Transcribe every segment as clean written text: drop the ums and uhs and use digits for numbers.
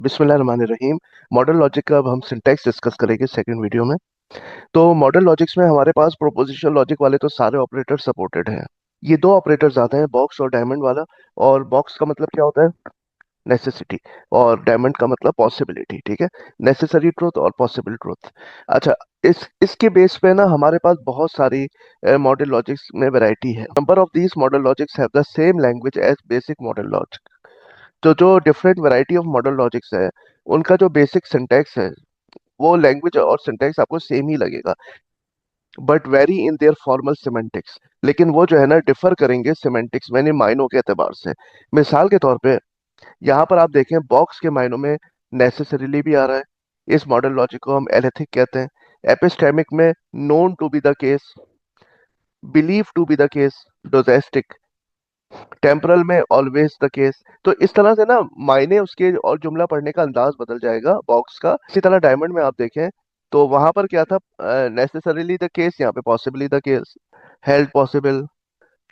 बिस्मिल्लाहिर्रहमानिर्रहीम। Model logic का अब हम सिंटैक्स डिस्कस करेंगे सेकंड वीडियो में। तो मॉडल लॉजिक्स में हमारे पास प्रोपोजिशन लॉजिक वाले तो सारे ऑपरेटर सपोर्टेड हैं। ये दो ऑपरेटर्स आते हैं, बॉक्स और डायमंड वाला। और बॉक्स का मतलब क्या होता है? नेसेसिटी। और डायमंड का मतलब पॉसिबिलिटी। ठीक है, नेसेसरी ट्रूथ और पॉसिबल ट्रूथ। अच्छा, इसके बेस पे ना हमारे पास बहुत सारी मॉडल लॉजिक्स में वैरायटी है। Number of these model logics have the same language as basic model logic. तो जो different variety of model logics है, उनका जो बेसिक सिंटैक्स है वो लैंग्वेज और सिंटैक्स आपको सेम ही लगेगा, but very in their formal semantics. लेकिन वो जो है ना डिफर करेंगे सिमेंटिक्स यानी मायनों के एतबार से। मिसाल के तौर पे यहाँ पर आप देखें, बॉक्स के मायनों में नेसेसरीली भी आ रहा है। इस मॉडल लॉजिक को हम एलेथिक कहते हैं। एपिस्टेमिक में known to be the case, believe to be the case, doxastic. Temporal में ऑलवेज द केस। तो इस तरह से ना मायने उसके और जुमला पढ़ने का अंदाज बदल जाएगा बॉक्स का। इसी तरह डायमंड में आप देखें तो वहां पर क्या था? नेसेसरीली द केस, यहाँ पे possibly the case. Held possible.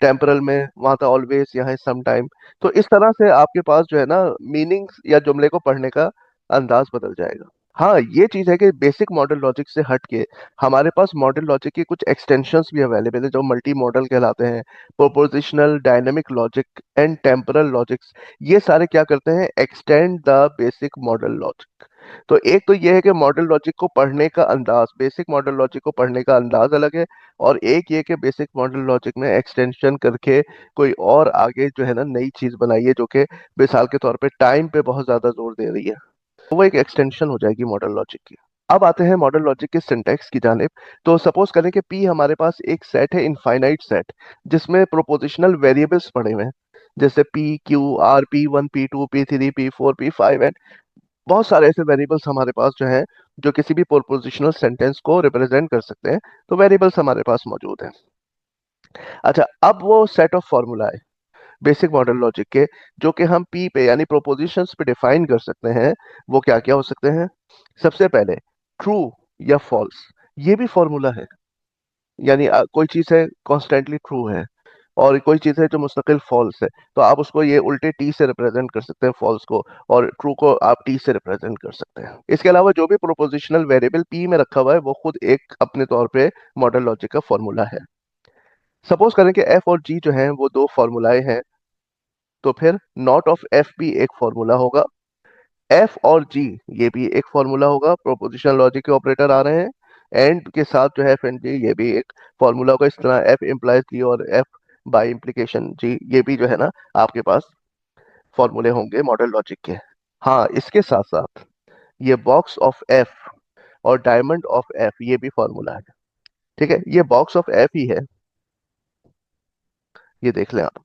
Temporal में वहां था ऑलवेज, यहाँ सम टाइम। तो इस तरह से आपके पास जो है ना मीनिंग्स या जुमले को पढ़ने का अंदाज बदल जाएगा। हाँ, ये चीज है कि बेसिक मॉडल लॉजिक से हट के हमारे पास मॉडल लॉजिक के कुछ एक्सटेंशंस भी अवेलेबल है जो मल्टी मॉडल कहलाते हैं। Prepositional, dynamic logic and temporal logics, ये सारे क्या करते हैं? Extend the basic model logic. तो एक तो ये है कि मॉडल लॉजिक को पढ़ने का अंदाज, बेसिक मॉडल लॉजिक को पढ़ने का अंदाज अलग है। और एक ये कि बेसिक मॉडल लॉजिक में एक्सटेंशन करके कोई और आगे जो है ना नई चीज बनाई है, जो कि मिसाल के तौर पे टाइम पे बहुत ज्यादा जोर दे रही है। वो एक एक्सटेंशन हो जाएगी मॉडल लॉजिक की। अब आते हैं मॉडल लॉजिक के सिंटैक्स की जानिब। तो सपोज करें कि पी हमारे पास एक सेट है, इनफाइनाइट सेट, जिसमें प्रोपोजिशनल वेरिएबल्स पड़े हुए हैं। जैसे P Q R, P1 P2 P3 P4 P5 and बहुत सारे ऐसे वेरिएबल्स हमारे पास जो हैं, जो किसी भी प्रोपोजिशनल सेंटेंस को रिप्रेजेंट कर सकते हैं। तो वेरिएबल्स हमारे पास मौजूद हैं। अच्छा, अब वो सेट ऑफ फॉर्मूला है बेसिक मॉडल लॉजिक के, जो कि हम पी पे यानी प्रोपोजिशंस पे डिफाइन कर सकते हैं। वो क्या क्या हो सकते हैं? सबसे पहले ट्रू या फॉल्स, ये भी फॉर्मूला है। यानी कोई चीज है कॉन्स्टेंटली ट्रू है, और कोई चीज है जो मुस्तकिल फॉल्स है, तो आप उसको ये उल्टे टी से रिप्रेजेंट कर सकते हैं फॉल्स को, और ट्रू को आप टी से रिप्रेजेंट कर सकते हैं। इसके अलावा जो भी प्रोपोजिशनल वेरिएबल पी में रखा हुआ है वो खुद एक अपने तौर पे मॉडल लॉजिक का फॉर्मूला है। सपोज करें कि एफ और जी जो हैं वो दो फॉर्मूलाए हैं, तो फिर नॉट ऑफ एफ भी एक फॉर्मूला होगा। एफ और जी ये भी एक फॉर्मूला होगा, प्रोपोजिशन लॉजिक के ऑपरेटर आ रहे हैं। एंड के साथ जो है एफ एंड जी ये भी एक फॉर्मूला होगा। इस तरह एफ इम्प्लाइज जी और एफ बाय इम्प्लीकेशन जी, ये भी जो है ना आपके पास फॉर्मूले होंगे मॉडल लॉजिक के। हाँ, इसके साथ साथ ये बॉक्स ऑफ एफ और डायमंड ऑफ एफ ये भी फॉर्मूला है। ठीक है, ये बॉक्स ऑफ एफ ही है, ये देख लें आप।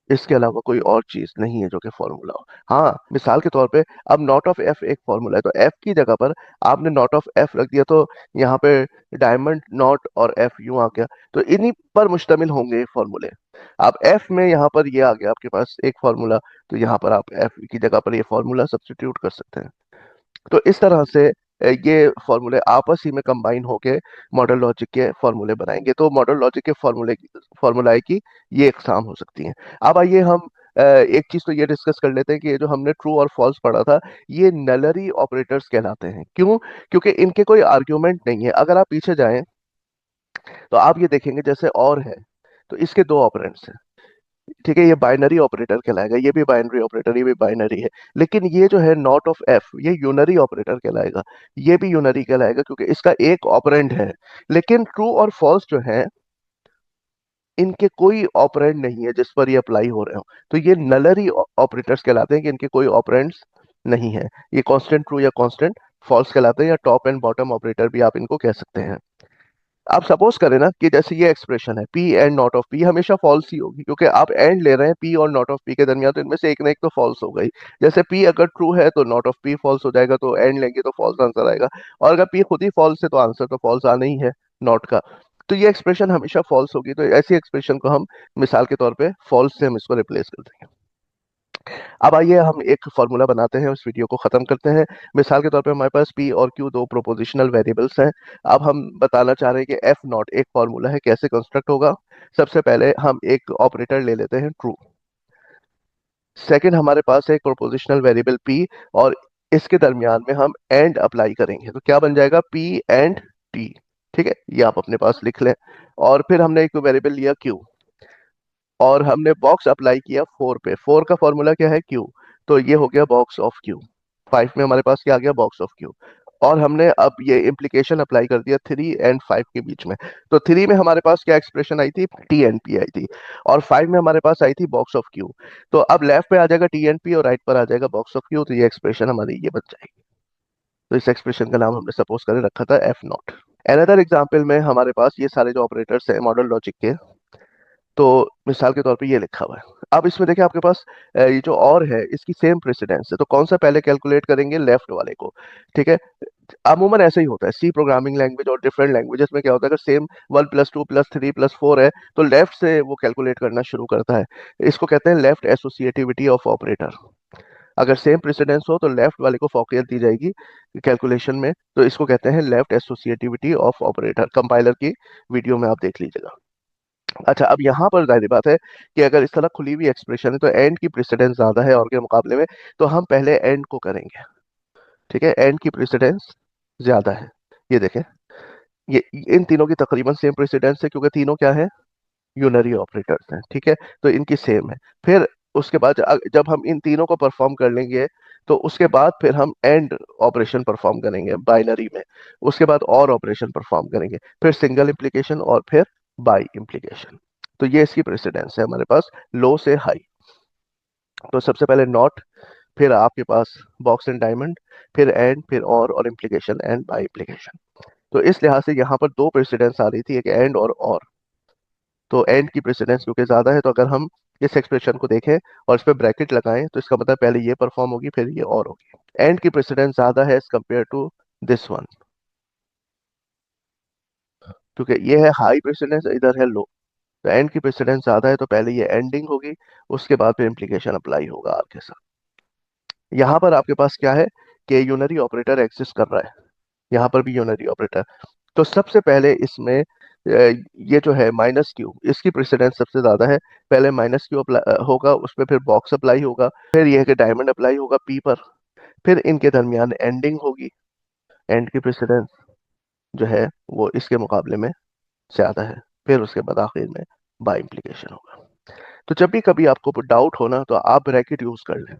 इसके अलावा कोई और चीज नहीं है जो कि फॉर्मूला हो। हाँ, मिसाल के तौर पे अब नॉट ऑफ एफ एक फॉर्मूला है, तो एफ की जगह पर आपने नॉट ऑफ एफ रख दिया, तो यहाँ पे डायमंड नॉट और एफ यूं आ गया। तो इन्हीं पर मुश्तमिल होंगे ये फॉर्मूले। आप एफ में यहाँ पर ये आ गया आपके पास एक फॉर्मूला, तो यहाँ पर आप एफ की जगह पर ये फॉर्मूला सब्स्टिट्यूट कर सकते हैं। तो इस तरह से ये फॉर्मूले आपस ही में कंबाइन होके मॉडल लॉजिक के फॉर्मूले बनाएंगे। तो मॉडल लॉजिक के फॉर्मूलाए की ये इकसाम हो सकती हैं। अब आइए हम एक चीज तो ये डिस्कस कर लेते हैं कि ये जो हमने ट्रू और फॉल्स पढ़ा था, ये नलरी ऑपरेटर्स कहलाते हैं। क्यों? क्योंकि इनके कोई आर्ग्यूमेंट नहीं है। अगर आप पीछे जाएं तो आप ये देखेंगे जैसे और है, तो इसके दो ऑपरेंड्स हैं। ठीक है, ये बाइनरी ऑपरेटर कहलाएगा, ये भी बाइनरी ऑपरेटर, ये भी बाइनरी है। लेकिन ये जो है नॉट ऑफ एफ, ये यूनरी ऑपरेटर कहलाएगा। ये भी यूनरी कहलाएगा क्योंकि इसका एक ऑपरेंड है। लेकिन ट्रू और फॉल्स जो है, इनके कोई ऑपरेंड नहीं है जिस पर ये अप्लाई हो रहे हो। तो ये नलरी ऑपरेटर्स कहलाते हैं कि इनके कोई ऑपरेंड्स नहीं है। ये कांस्टेंट ट्रू या कांस्टेंट फॉल्स कहलाते हैं, या टॉप एंड बॉटम ऑपरेटर भी आप इनको कह सकते हैं। आप सपोज करें ना कि जैसे ये एक्सप्रेशन है P and not of P, हमेशा फॉल्स ही होगी क्योंकि आप एंड ले रहे हैं पी और नॉट ऑफ पी के दरमियान, तो इनमें से एक ना एक तो फॉल्स होगा ही। जैसे पी अगर ट्रू है तो नॉट ऑफ पी फॉल्स हो जाएगा, तो एंड लेंगे तो फॉल्स आंसर आएगा। और अगर पी खुद ही फॉल्स है तो आंसर तो फॉल्स आना ही है नॉट का। तो ये एक्सप्रेशन हमेशा फॉल्स होगी। तो ऐसी एक्सप्रेशन को हम मिसाल के तौर पे फॉल्स से हम इसको रिप्लेस कर देंगे। अब आइए हम एक फॉर्मूला बनाते हैं, उस वीडियो को खत्म करते हैं। मिसाल के तौर पे हमारे पास पी और क्यू दो प्रोपोजिशनल वेरिएबल्स हैं। अब हम बताना चाह रहे हैं कि एफ नॉट एक फॉर्मूला है, कैसे कंस्ट्रक्ट होगा। सबसे पहले हम एक ऑपरेटर ले लेते हैं ट्रू। सेकंड हमारे पास है एक प्रोपोजिशनल वेरिएबल p, और इसके दरमियान में हम एंड अप्लाई करेंगे तो क्या बन जाएगा, p एंड t। ठीक है, ये आप अपने पास लिख लें। और फिर हमने एक वेरिएबल लिया q, और हमने बॉक्स अप्लाई किया 4 पे। 4 का फॉर्मूला क्या है, q। तो ये हो गया बॉक्स ऑफ q। 5 में हमारे पास क्या आ गया, बॉक्स ऑफ q। और हमने अब ये इम्प्लीकेशन अप्लाई कर दिया 3 एंड 5 के बीच में। तो 3 में हमारे पास क्या एक्सप्रेशन आई थी, टी एंड पी आई थी, और 5 में हमारे पास आई थी बॉक्स ऑफ क्यू। तो अब लेफ्ट पे आ जाएगा टी एंड पी और राइट पर आ जाएगा बॉक्स ऑफ क्यू, तो ये एक्सप्रेशन हमारी ये बन जाएगी। तो इस एक्सप्रेशन का नाम हमने सपोज करें रखा था एफ नॉट। अनदर एग्जाम्पल में हमारे पास ये सारे जो ऑपरेटर्स हैं मॉडल लॉजिक के, तो मिसाल के तौर पे ये लिखा हुआ है। अब इसमें देखिए आपके पास ये जो और है इसकी सेम प्रेसिडेंस है, तो कौन सा पहले कैलकुलेट करेंगे, लेफ्ट वाले को। ठीक है, अमूमन ऐसा ही होता है सी प्रोग्रामिंग लैंग्वेज और डिफरेंट लैंग्वेजेस में क्या होता है, अगर सेम 1+2+3+4 है तो लेफ्ट से वो कैलकुलेट करना शुरू करता है। इसको कहते हैं लेफ्ट एसोसिएटिविटी ऑफ ऑपरेटर। अगर सेम प्रेसिडेंस हो तो लेफ्ट वाले को फोकियत दी जाएगी कैलकुलेशन में, तो इसको कहते हैं left associativity of operator. Compiler की वीडियो में आप देख लीजिएगा। अच्छा, अब यहाँ पर जाहिर बात है कि अगर इस तरह खुली हुई एक्सप्रेशन है तो एंड की प्रेसिडेंस ज्यादा है और के मुकाबले में, तो हम पहले एंड को करेंगे। ठीक है, एंड की प्रेसिडेंस ज्यादा है। ये देखें, ये इन तीनों की तकरीबन सेम प्रेसिडेंस है क्योंकि तीनों क्या है, यूनरी ऑपरेटर्स हैं। ठीक है, तो इनकी सेम है। फिर उसके बाद जब हम इन तीनों को परफॉर्म कर लेंगे तो उसके बाद फिर हम एंड ऑपरेशन परफॉर्म करेंगे बाइनरी में। उसके बाद और ऑपरेशन परफॉर्म करेंगे, फिर सिंगल इम्प्लीकेशन और फिर बाई इम्प्लीकेशन। तो ये इसकी प्रेसिडेंस है हमारे पास लो से हाई। तो सबसे पहले नॉट, फिर आपके पास बॉक्स एंड डायमंड, फिर एंड, फिर और इम्प्लीकेशन एंड बाई इम्प्लीकेशन। तो इस लिहाज से यहाँ पर दो प्रेसिडेंस आ रही थी, एक एंड और। तो एंड की प्रेसिडेंस क्योंकि ज्यादा है, तो अगर हम इस एक्सप्रेशन को देखें और इस पर ब्रैकेट लगाएं तो इसका मतलब पहले ये परफॉर्म होगी फिर ये और होगी। एंड की प्रेसिडेंस ज्यादा है as compared to this one, क्योंकि ये है हाई प्रेसिडेंस, इधर है लो। तो एंड की प्रेसिडेंस ज्यादा है तो पहले ये एंडिंग होगी, उसके बाद फिर इम्प्लीकेशन अप्लाई होगा आर के साथ। यहाँ पर आपके पास क्या है कि यूनरी ऑपरेटर एग्जिस्ट कर रहा है, यहाँ पर भी यूनरी ऑपरेटर। तो सबसे पहले इसमें ये जो है माइनस क्यू, इसकी प्रेसिडेंस सबसे ज्यादा है। पहले माइनस क्यू होगा, उस पर फिर बॉक्स अप्लाई होगा, फिर यह कि डायमंड अप्लाई होगा पी पर, फिर इनके दरमियान एंडिंग होगी। एंड की प्रेसिडेंस जो है वो इसके मुकाबले में ज्यादा है, फिर उसके बाद आखिर में बाय इम्प्लीकेशन होगा। तो जब भी कभी आपको डाउट हो ना तो आप ब्रैकेट यूज कर लें।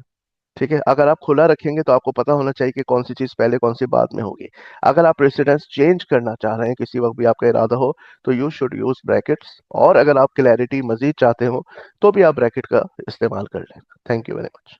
ठीक है, अगर आप खुला रखेंगे तो आपको पता होना चाहिए कि कौन सी चीज पहले कौन सी बाद में होगी। अगर आप प्रेसिडेंस चेंज करना चाह रहे हैं किसी वक्त भी आपका इरादा हो तो यू शुड यूज ब्रैकेट्स, और अगर आप क्लैरिटी मजीद चाहते हो तो भी आप ब्रैकेट का इस्तेमाल कर लें। Thank you very much.